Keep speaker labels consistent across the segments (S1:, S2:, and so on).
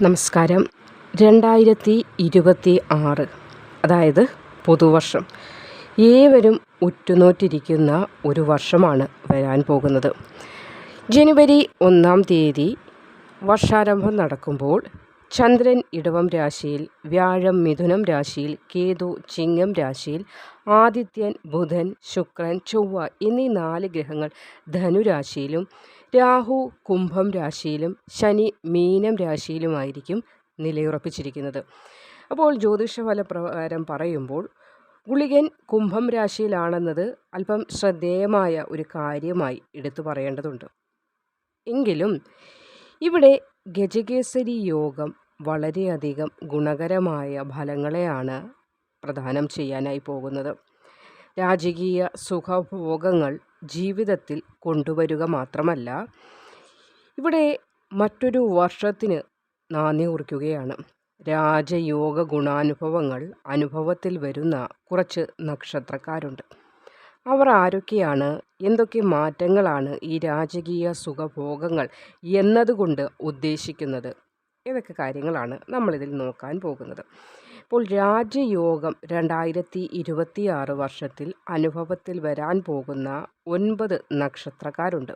S1: നമസ്കാരം. 2026 അതായത് പുതുവർഷം ഏവരും ഉറ്റുനോറ്റിരിക്കുന്ന ഒരു വർഷമാണ് വരാൻ പോകുന്നത്. ജനുവരി 1-ാം തീയതി വർഷാരംഭം നടക്കുമ്പോൾ ചന്ദ്രൻ ഇടവം രാശിയിൽ, വ്യാഴം മിഥുനം രാശിയിൽ, കേതു ചിങ്ങം രാശിയിൽ, ആദിത്യൻ, ബുധൻ, ശുക്രൻ, ചൊവ്വ എന്നീ 4 ഗ്രഹങ്ങൾ ധനുരാശിയിലും, രാഹു കുംഭം രാശിയിലും, ശനി മീനം രാശിയിലുമായിരിക്കും നിലയുറപ്പിച്ചിരിക്കുന്നത്. അപ്പോൾ ജ്യോതിഷഫല പ്രകാരം പറയുമ്പോൾ ഗുളികൻ കുംഭം രാശിയിലാണെന്നത് അല്പം ശ്രദ്ധേയമായ ഒരു കാര്യമായി എടുത്തു പറയേണ്ടതുണ്ട്. എങ്കിലും ഇവിടെ ഗജകേസരി യോഗം വളരെയധികം ഗുണകരമായ ഫലങ്ങളെയാണ് പ്രദാനം ചെയ്യാനായി പോകുന്നത്. രാജകീയ സുഖഭോഗങ്ങൾ ജീവിതത്തിൽ കൊണ്ടുവരിക മാത്രമല്ല, ഇവിടെ മറ്റൊരു വർഷത്തിന് നാന്ദി കുറിക്കുകയാണ്. രാജയോഗ ഗുണാനുഭവങ്ങൾ അനുഭവത്തിൽ വരുന്ന കുറച്ച് നക്ഷത്രക്കാരുണ്ട്. അവർ ആരൊക്കെയാണ്? എന്തൊക്കെ മാറ്റങ്ങളാണ് ഈ രാജകീയ സുഖഭോഗങ്ങൾ എന്നതുകൊണ്ട് ഉദ്ദേശിക്കുന്നത്? ഏതൊക്കെ കാര്യങ്ങളാണ് നമ്മളിതിൽ നോക്കാൻ പോകുന്നത്. ഇപ്പോൾ രാജയോഗം 2026 വർഷത്തിൽ അനുഭവത്തിൽ വരാൻ പോകുന്ന 9 നക്ഷത്രക്കാരുണ്ട്.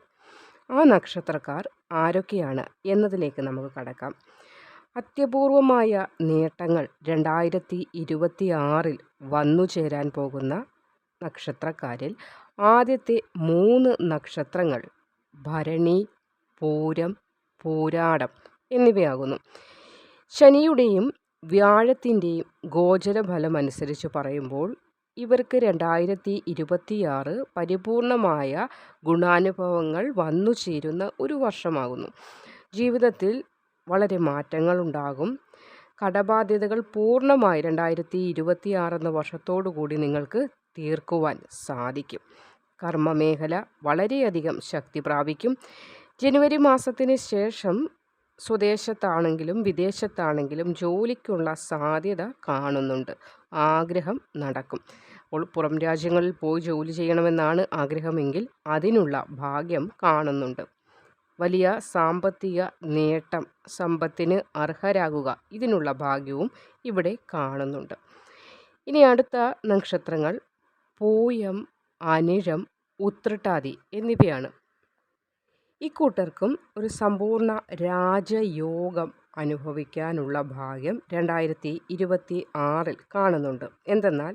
S1: ആ നക്ഷത്രക്കാർ ആരൊക്കെയാണ് എന്നതിലേക്ക് നമുക്ക് കടക്കാം. അത്യപൂർവമായ നേട്ടങ്ങൾ 2026 വന്നു ചേരാൻ പോകുന്ന നക്ഷത്രക്കാരിൽ ആദ്യത്തെ 3 നക്ഷത്രങ്ങൾ ഭരണി, പൂരം, പൂരാടം എന്നിവയാകുന്നു. ശനിയുടെയും വ്യാഴത്തിൻ്റെയും ഗോചരഫലം അനുസരിച്ച് പറയുമ്പോൾ ഇവർക്ക് 2026 പരിപൂർണമായ ഗുണാനുഭവങ്ങൾ വന്നു ചേരുന്ന ഒരു വർഷമാകുന്നു. ജീവിതത്തിൽ വളരെ മാറ്റങ്ങളുണ്ടാകും. കടബാധ്യതകൾ പൂർണ്ണമായി 2026 എന്ന വർഷത്തോടു കൂടി നിങ്ങൾക്ക് തീർക്കുവാൻ സാധിക്കും. കർമ്മമേഖല വളരെയധികം ശക്തി പ്രാപിക്കും. ജനുവരി മാസത്തിന് ശേഷം സ്വദേശത്താണെങ്കിലും വിദേശത്താണെങ്കിലും ജോലിക്കുള്ള സാധ്യത കാണുന്നുണ്ട്. ആഗ്രഹം നടക്കും. അപ്പോൾ പുറം രാജ്യങ്ങളിൽ പോയി ജോലി ചെയ്യണമെന്നാണ് ആഗ്രഹമെങ്കിൽ അതിനുള്ള ഭാഗ്യം കാണുന്നുണ്ട്. വലിയ സാമ്പത്തിക നേട്ടം, സമ്പത്തിന് അർഹരാകുക, ഇതിനുള്ള ഭാഗ്യവും ഇവിടെ കാണുന്നുണ്ട്. ഇനി അടുത്ത നക്ഷത്രങ്ങൾ പൂയം, അനിഴം, ഉത്രട്ടാതി എന്നിവയാണ്. ഇക്കൂട്ടർക്കും ഒരു സമ്പൂർണ്ണ രാജയോഗം അനുഭവിക്കാനുള്ള ഭാഗ്യം 2026 കാണുന്നുണ്ട്. എന്തെന്നാൽ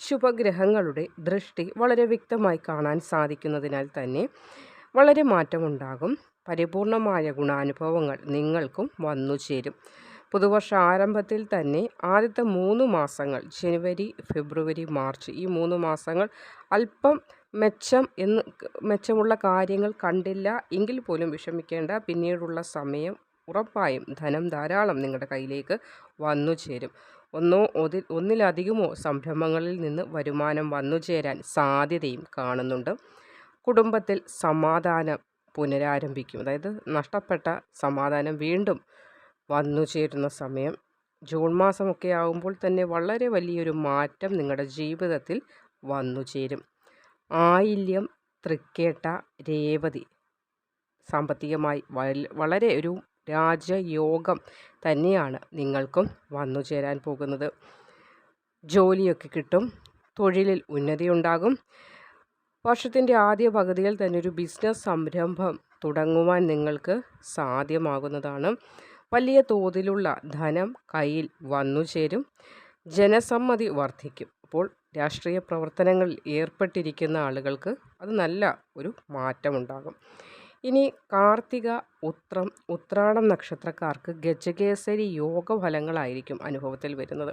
S1: ശുഭഗ്രഹങ്ങളുടെ ദൃഷ്ടി വളരെ വ്യക്തമായി കാണാൻ സാധിക്കുന്നതിനാൽ തന്നെ വളരെ മാറ്റമുണ്ടാകും. പരിപൂർണമായ ഗുണാനുഭവങ്ങൾ നിങ്ങൾക്കും വന്നു ചേരും. പുതുവർഷ ആരംഭത്തിൽ തന്നെ ആദ്യത്തെ 3 മാസങ്ങൾ ജനുവരി, ഫെബ്രുവരി, മാർച്ച് ഈ 3 മാസങ്ങൾ അല്പം മെച്ചമുള്ള കാര്യങ്ങൾ കണ്ടില്ല എങ്കിൽ പോലും വിഷമിക്കേണ്ട. പിന്നീടുള്ള സമയം ഉറപ്പായും ധനം ധാരാളം നിങ്ങളുടെ കയ്യിലേക്ക് വന്നു ചേരും. ഒന്നിലധികമോ സംരംഭങ്ങളിൽ നിന്ന് വരുമാനം വന്നു ചേരാൻ സാധ്യതയും കാണുന്നുണ്ട്. കുടുംബത്തിൽ സമാധാനം പുനരാരംഭിക്കും. അതായത് നഷ്ടപ്പെട്ട സമാധാനം വീണ്ടും വന്നു ചേരുന്ന സമയം. ജൂൺ മാസമൊക്കെ ആകുമ്പോൾ തന്നെ വളരെ വലിയൊരു മാറ്റം നിങ്ങളുടെ ജീവിതത്തിൽ വന്നു ചേരും. ആയില്യം, തൃക്കേട്ട, രേവതി സാമ്പത്തികമായി വളരെ ഒരു രാജയോഗം തന്നെയാണ് നിങ്ങൾക്കും വന്നു ചേരാൻ പോകുന്നത്. ജോലിയൊക്കെ കിട്ടും. തൊഴിലിൽ ഉന്നതി ഉണ്ടാകും. വർഷത്തിൻ്റെ ആദ്യ പകുതിയിൽ തന്നെ ഒരു ബിസിനസ് സംരംഭം തുടങ്ങുവാൻ നിങ്ങൾക്ക് സാധ്യമാകുന്നതാണ്. വലിയ തോതിലുള്ള ധനം കയ്യിൽ വന്നു ചേരും. ജനസമ്മതി വർദ്ധിക്കും. അപ്പോൾ രാഷ്ട്രീയ പ്രവർത്തനങ്ങളിൽ ഏർപ്പെട്ടിരിക്കുന്ന ആളുകൾക്ക് അത് നല്ല ഒരു മാറ്റമുണ്ടാകും. ഇനി കാർത്തിക, ഉത്രം, ഉത്രാടം നക്ഷത്രക്കാർക്ക് ഗജകേസരി യോഗഫലങ്ങളായിരിക്കും അനുഭവത്തിൽ വരുന്നത്.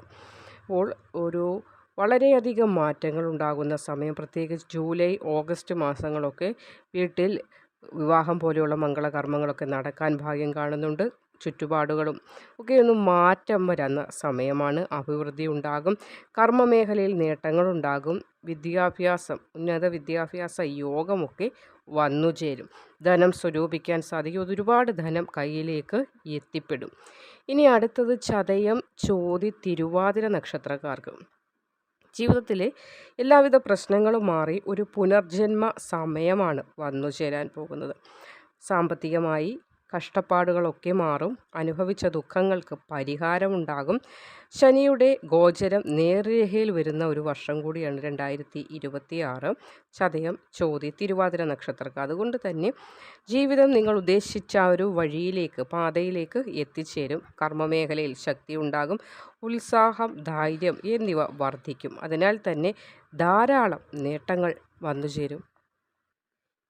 S1: അപ്പോൾ വളരെയധികം മാറ്റങ്ങൾ ഉണ്ടാകുന്ന സമയം, പ്രത്യേകിച്ച് ജൂലൈ, ഓഗസ്റ്റ് മാസങ്ങളൊക്കെ വീട്ടിൽ വിവാഹം പോലെയുള്ള മംഗളകർമ്മങ്ങളൊക്കെ നടക്കാൻ ഭാഗ്യം കാണുന്നുണ്ട്. ചുറ്റുപാടുകളും ഒക്കെ ഒന്ന് മാറ്റം വരുന്ന സമയമാണ്. അഭിവൃദ്ധി ഉണ്ടാകും. കർമ്മമേഖലയിൽ നേട്ടങ്ങളുണ്ടാകും. ഉന്നത വിദ്യാഭ്യാസ യോഗമൊക്കെ വന്നു ചേരും. ധനം സ്വരൂപിക്കാൻ സാധിക്കും. ഒരുപാട് ധനം കയ്യിലേക്ക് എത്തിപ്പെടും. ഇനി അടുത്തത് ചതയം, ചോതി, തിരുവാതിര നക്ഷത്രക്കാർക്ക് ജീവിതത്തിലെ എല്ലാവിധ പ്രശ്നങ്ങളും മാറി ഒരു പുനർജന്മ സമയമാണ് വന്നു ചേരാൻ പോകുന്നത്. സാമ്പത്തികമായി കഷ്ടപ്പാടുകളൊക്കെ മാറും. അനുഭവിച്ച ദുഃഖങ്ങൾക്ക് പരിഹാരമുണ്ടാകും. ശനിയുടെ ഗോചരം നേർരേഖയിൽ വരുന്ന ഒരു വർഷം കൂടിയാണ് 2026. ചതയം, ചോതി, തിരുവാതിര നക്ഷത്രക്കാർ. അതുകൊണ്ട് തന്നെ ജീവിതം നിങ്ങൾ ഉദ്ദേശിച്ച ആ ഒരു വഴിയിലേക്ക്, പാതയിലേക്ക് എത്തിച്ചേരും. കർമ്മമേഖലയിൽ ശക്തി ഉണ്ടാകും. ഉത്സാഹം, ധൈര്യം എന്നിവ വർദ്ധിക്കും. അതിനാൽ തന്നെ ധാരാളം നേട്ടങ്ങൾ വന്നുചേരും.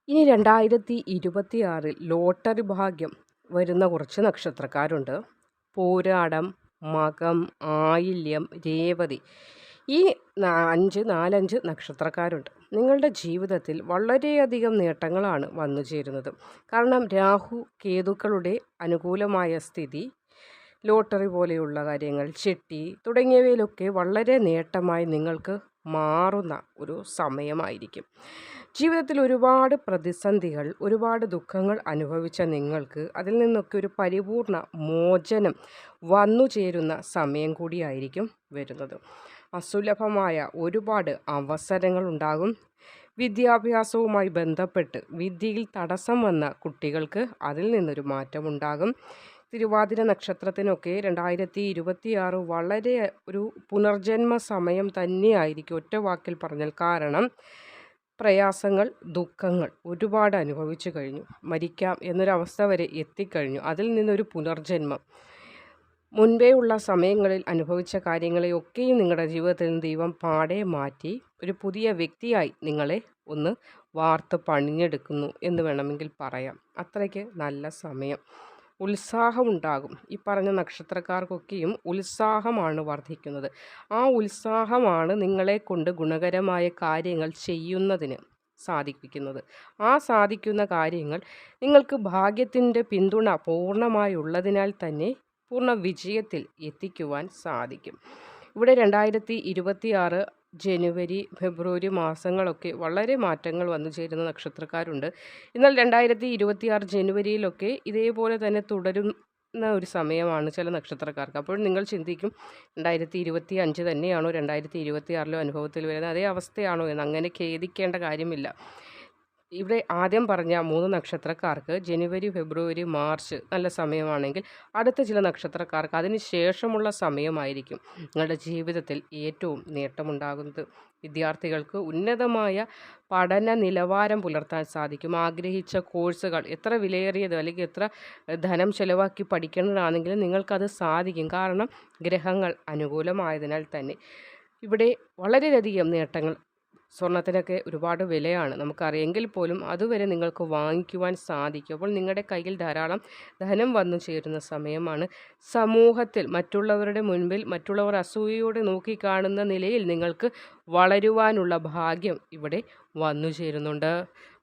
S1: ഇനി 2026 ലോട്ടറി ഭാഗ്യം വരുന്ന കുറച്ച് നക്ഷത്രക്കാരുണ്ട്. പൂരാടം, മകം, ആയില്യം, രേവതി, ഈ 4-5 നക്ഷത്രക്കാരുണ്ട്. നിങ്ങളുടെ ജീവിതത്തിൽ വളരെയധികം നേട്ടങ്ങളാണ് വന്നു ചേരുന്നത്. കാരണം രാഹു കേതുക്കളുടെ അനുകൂലമായ സ്ഥിതി, ലോട്ടറി പോലെയുള്ള കാര്യങ്ങൾ, ചിട്ടി തുടങ്ങിയവയിലൊക്കെ വളരെ നേട്ടമായി നിങ്ങൾക്ക് മാറുന്ന ഒരു സമയമായിരിക്കും. ജീവിതത്തിൽ ഒരുപാട് പ്രതിസന്ധികൾ, ഒരുപാട് ദുഃഖങ്ങൾ അനുഭവിച്ച നിങ്ങൾക്ക് അതിൽ നിന്നൊക്കെ ഒരു പരിപൂർണ മോചനം വന്നു ചേരുന്ന സമയം കൂടിയായിരിക്കും വരുന്നത്. അസുലഭമായ ഒരുപാട് അവസരങ്ങളുണ്ടാകും. വിദ്യാഭ്യാസവുമായി ബന്ധപ്പെട്ട് വിദ്യയിൽ തടസ്സം വന്ന കുട്ടികൾക്ക് അതിൽ നിന്നൊരു മാറ്റമുണ്ടാകും. തിരുവാതിര നക്ഷത്രത്തിനൊക്കെ 2026 വളരെ ഒരു പുനർജന്മ സമയം തന്നെയായിരിക്കും, ഒറ്റ വാക്കിൽ പറഞ്ഞാൽ. കാരണം പ്രയാസങ്ങൾ, ദുഃഖങ്ങൾ ഒരുപാട് അനുഭവിച്ചു കഴിഞ്ഞു. മരിക്കാം എന്നൊരവസ്ഥ വരെ എത്തിക്കഴിഞ്ഞു. അതിൽ നിന്നൊരു പുനർജന്മം, മുൻപേ ഉള്ള സമയങ്ങളിൽ അനുഭവിച്ച കാര്യങ്ങളെയൊക്കെയും നിങ്ങളുടെ ജീവിതത്തിൽ നിന്ന് ദൈവം പാടെ മാറ്റി ഒരു പുതിയ വ്യക്തിയായി നിങ്ങളെ ഒന്ന് വാർത്ത് പണിഞ്ഞെടുക്കുന്നു എന്ന് വേണമെങ്കിൽ പറയാം. അത്രയ്ക്ക് നല്ല സമയം. ഉത്സാഹമുണ്ടാകും. ഈ പറഞ്ഞ നക്ഷത്രക്കാർക്കൊക്കെയും ഉത്സാഹമാണ് വർദ്ധിക്കുന്നത്. ആ ഉത്സാഹമാണ് നിങ്ങളെ കൊണ്ട് ഗുണകരമായ കാര്യങ്ങൾ ചെയ്യുന്നതിന് സാധിപ്പിക്കുന്നത്. ആ സാധിക്കുന്ന കാര്യങ്ങൾ നിങ്ങൾക്ക് ഭാഗ്യത്തിൻ്റെ പിന്തുണ പൂർണ്ണമായുള്ളതിനാൽ തന്നെ പൂർണ്ണ വിജയത്തിൽ എത്തിക്കുവാൻ സാധിക്കും. ഇവിടെ 2026 ജനുവരി, ഫെബ്രുവരി മാസങ്ങളൊക്കെ വളരെ മാറ്റങ്ങൾ വന്നു ചേരുന്ന നക്ഷത്രക്കാരുണ്ട്. എന്നാൽ 2026 ജനുവരിയിലൊക്കെ ഇതേപോലെ തന്നെ തുടരുന്ന ഒരു സമയമാണ് ചില നക്ഷത്രക്കാർക്ക്. അപ്പോൾ നിങ്ങൾ ചിന്തിക്കും, 2025 തന്നെയാണോ 2026 അനുഭവത്തിൽ വരുന്നത്, അതേ അവസ്ഥയാണോ എന്ന്. അങ്ങനെ ഖേദിക്കേണ്ട കാര്യമില്ല. ഇവിടെ ആദ്യം പറഞ്ഞ 3 നക്ഷത്രക്കാർക്ക് ജനുവരി, ഫെബ്രുവരി, മാർച്ച് നല്ല സമയമാണെങ്കിൽ അടുത്ത ചില നക്ഷത്രക്കാർക്ക് അതിന് ശേഷമുള്ള സമയമായിരിക്കും നിങ്ങളുടെ ജീവിതത്തിൽ ഏറ്റവും നേട്ടമുണ്ടാകുന്നത്. വിദ്യാർത്ഥികൾക്ക് ഉന്നതമായ പഠന നിലവാരം പുലർത്താൻ സാധിക്കും. ആഗ്രഹിച്ച കോഴ്സുകൾ എത്ര വിലയേറിയത് അല്ലെങ്കിൽ എത്ര ധനം ചെലവാക്കി പഠിക്കേണ്ടതാണെങ്കിലും നിങ്ങൾക്കത് സാധിക്കും. കാരണം ഗ്രഹങ്ങൾ അനുകൂലമായതിനാൽ തന്നെ ഇവിടെ വളരെയധികം നേട്ടങ്ങൾ. സ്വർണത്തിനൊക്കെ ഒരുപാട് വിലയാണ് നമുക്കറിയെങ്കിൽ പോലും അതുവരെ നിങ്ങൾക്ക് വാങ്ങിക്കുവാൻ സാധിക്കും. അപ്പോൾ നിങ്ങളുടെ കയ്യിൽ ധാരാളം ധനം വന്നു ചേരുന്ന സമയമാണ്. സമൂഹത്തിൽ മറ്റുള്ളവരുടെ മുൻപിൽ മറ്റുള്ളവർ അസൂയയോടെ നോക്കിക്കാണുന്ന നിലയിൽ നിങ്ങൾക്ക് വളരുവാനുള്ള ഭാഗ്യം ഇവിടെ വന്നു ചേരുന്നുണ്ട്.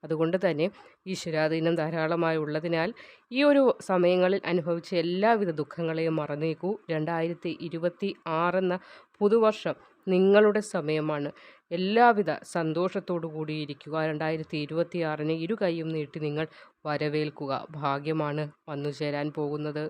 S1: അതുകൊണ്ട് തന്നെ ഈശ്വരാധീനം ധാരാളമായി ഉള്ളതിനാൽ ഈ ഒരു സമയങ്ങളിൽ അനുഭവിച്ച എല്ലാവിധ ദുഃഖങ്ങളെയും മറന്നേക്കൂ. 2026 എന്ന പുതുവർഷം നിങ്ങളുടെ സമയമാണ്. എല്ലാവിധ സന്തോഷത്തോടു കൂടിയിരിക്കുക. 2026 ഇരു കൈയും നീട്ടി നിങ്ങൾ വരവേൽക്കുക. ഭാഗ്യമാണ് വന്നു ചേരാൻ പോകുന്നത്.